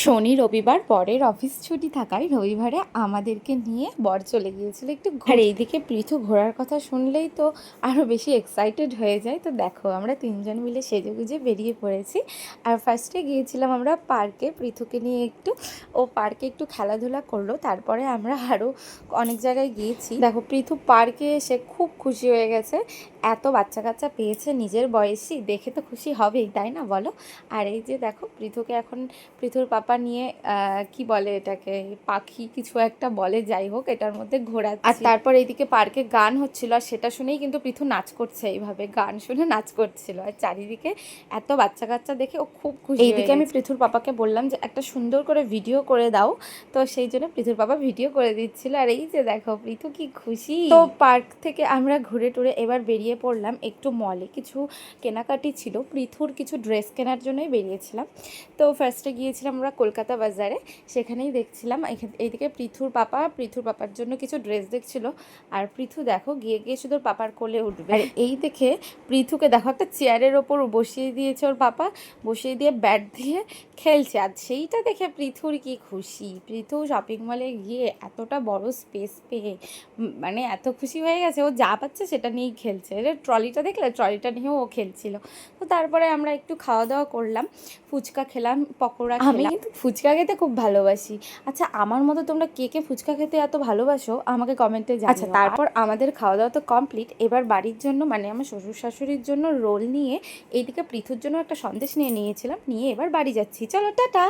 শনি রবিবার বরের অফিস ছুটি থাকায় রবিবারে আমাদেরকে নিয়ে বর চলে গিয়েছিল একটু। আর এইদিকে পৃথু ঘোরার কথা শুনলেই তো আরও বেশি এক্সাইটেড হয়ে যায়। তো দেখো আমরা তিনজন মিলে সেজেগুজে বেরিয়ে পড়েছি। আর ফার্স্টে গিয়েছিলাম আমরা পার্কে পৃথুকে নিয়ে একটু, ও পার্কে একটু খেলাধুলা করলো। তারপরে আমরা আরও অনেক জায়গায় গিয়েছি। দেখো পৃথু পার্কে এসে খুব খুশি হয়ে গেছে, এত বাচ্চা কাচ্চা পেয়েছে নিজের বয়সী, দেখে তো খুশি হবেই তাই না বলো। আর এই যে দেখো পৃথুকে এখন পৃথুর পাপা নিয়ে কি বলে এটাকে, পাখি কিছু একটা বলে, যাই হোক এটার মধ্যে ঘোরাচ্ছে। আর তারপর এইদিকে পার্কে গান হচ্ছিল, আর সেটা শুনেই কিন্তু পৃথু নাচ করছে, এইভাবে গান শুনে নাচ করছিল। আর চারিদিকে এত বাচ্চা কাচ্চা দেখে ও খুব খুশি। এইদিকে আমি পৃথুর পাপাকে বললাম যে একটা সুন্দর করে ভিডিও করে দাও, তো সেই জন্য পৃথুর পাপা ভিডিও করে দিচ্ছিল। আর এই যে দেখো পৃথু কি খুশি। তো পার্ক থেকে আমরা ঘুরে টুরে এবার বেরিয়ে পড়লাম একটু মলে, কিছু কেনাকাটি ছিল, পৃথুর কিছু ড্রেস কেনার জন্যই বেরিয়েছিলাম। তো ফার্স্টে গিয়েছিলাম আমরা কলকাতা বাজারে, সেখানেই দেখছিলাম এইদিকে পৃথুর পাপার জন্য কিছু ড্রেস দেখছিল। আর পৃথু দেখো গিয়ে গিয়ে শুধু পাপার কোলে উঠবে। আর এই দেখে পৃথুকে দেখো একটা চেয়ারের ওপর বসিয়ে দিয়েছে ওর পাপা, বসিয়ে দিয়ে ব্যাট দিয়ে খেলছে। আর সেইটা দেখে পৃথুর কি খুশি, পৃথু শপিং মলে গিয়ে এতটা বড় স্পেস পেয়ে মানে এত খুশি হয়ে গেছে, ও যা পাচ্ছে সেটা নিয়েই খেলছে। ট্রলিটা দেখলে, ট্রলিটা নিয়েও ও খেলছিল। তো তারপরে আমরা একটু খাওয়া দাওয়া করলাম, ফুচকা খেলাম, পকোড়া খেলাম। আমি কিন্তু ফুচকা খেতে খুব ভালোবাসি। আচ্ছা আমার মতো তোমরা কে কে ফুচকা খেতে এত ভালোবাসো আমাকে কমেন্টে জানিও। আচ্ছা তারপর আমাদের খাওয়া দাওয়া তো কমপ্লিট, এবার বাড়ির জন্য মানে আমার শ্বশুর শাশুড়ির জন্য রোল নিয়ে, এইদিকে পৃথুর জন্য একটা সন্দেশ নিয়ে নিয়েছিলাম, নিয়ে এবার বাড়ি যাচ্ছি। চলো টাটা।